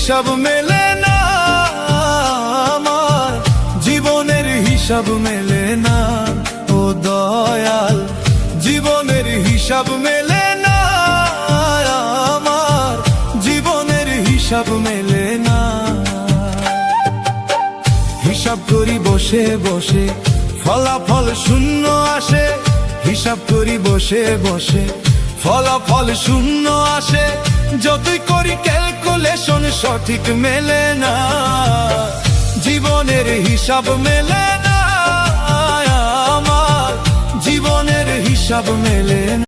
হিসাব মেলে না, আমার জীবনের হিসাব মেলে না। ও দয়াল, জীবনের হিসাব মেলে না, আমার জীবনের হিসাব মেলে না। হিসাব করি বসে বসে, ফলাফল শূন্য আসে। হিসাব করি বসে বসে, ফলাফল শূন্য আসে। যতই করি ক্যালকুলেশন সঠিক মেলে না, জীবনের হিসাব মেলে না, আমার জীবনের হিসাব মেলে না।